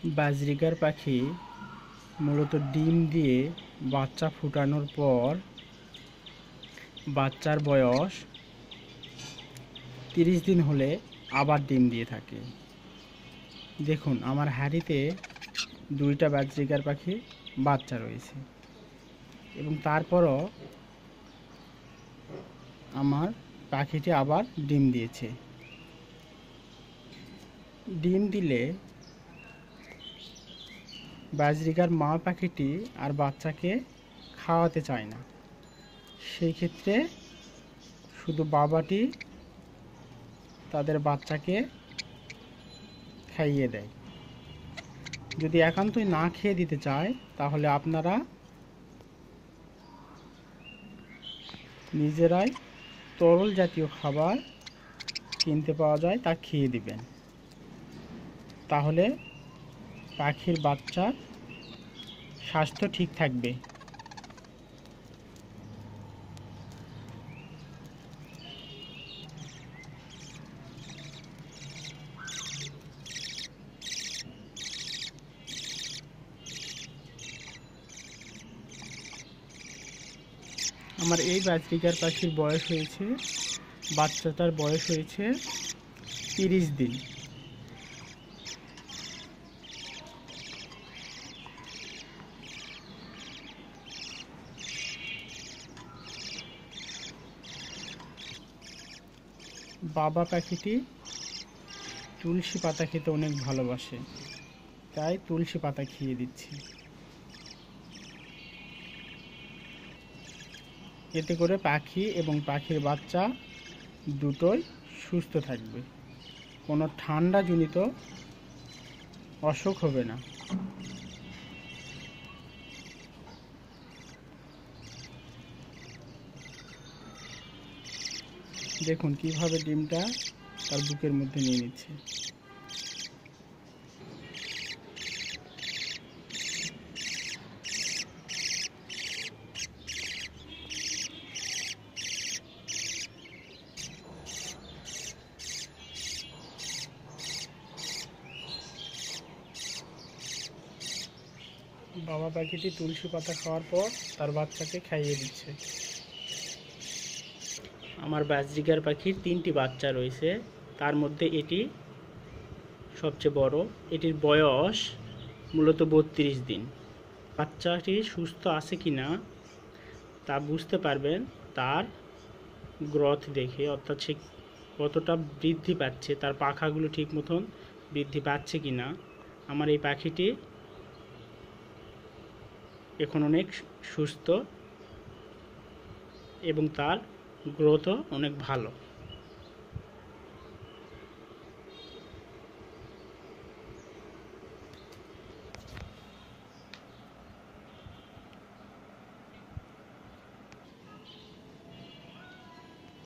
Budgerigar পাখি মূলত ডিম দিয়ে বাচ্চা ফুটানোর পর বাচ্চার বয়স 30 দিন হলে আবার ডিম দিয়ে থাকে। দেখুন আমার হাঁড়িতে 2টা বাজরিগার পাখি বাচ্চা রয়েছে এবং তারপরও আমার পাখিটি আবার ডিম দিয়েছে। ডিম দিলে বাজরিগার মা পাখিটি আর বাচ্চাকে খাওয়াতে চায় না, সেই ক্ষেত্রে শুধু বাবাটি তাদের বাচ্চাকে খাইয়ে দেয়। যদি একান্তই না খেয়ে দিতে চায় তাহলে আপনারা নিজেরাই তরল জাতীয় খাবার কিনতে পাওয়া যায় তা খেয়ে দিবেন, তাহলে পাখির বাচ্চার স্বাস্থ্য ঠিক থাকবে। আমার এই বাজরিগার পাখির বয়স হয়েছে, বাচ্চাটার বয়স হয়েছে 30 দিন। বাবা পাখিটি তুলসী পাতা খেতে অনেক ভালোবাসে, তাই তুলসী পাতা খেয়ে দিচ্ছি। এতে করে পাখি এবং পাখির বাচ্চা দুটোই সুস্থ থাকবে, কোনো ঠান্ডাজনিত অসুখ হবে না। দেখুন কিভাবে ডিমটা তার বুকের মধ্যে নিয়ে নিচ্ছে। বাবা পাখিটি তুলসী পাতা খাওয়ার পর তার বাচ্চাকে খাইয়ে দিচ্ছে। আমার বাজরিগার পাখির 3টি বাচ্চা রয়েছে, তার মধ্যে এটি সবচেয়ে বড়। এটির বয়স মূলত 32 দিন। বাচ্চাটি সুস্থ আছে কিনা তা বুঝতে পারবেন তার গ্রোথ দেখে, অর্থাৎ সে কতটা বৃদ্ধি পাচ্ছে, তার পাখাগুলো ঠিক মতন বৃদ্ধি পাচ্ছে কিনা। আমার এই পাখিটি এখন অনেক সুস্থ এবং তার গ্রোথও অনেক ভালো।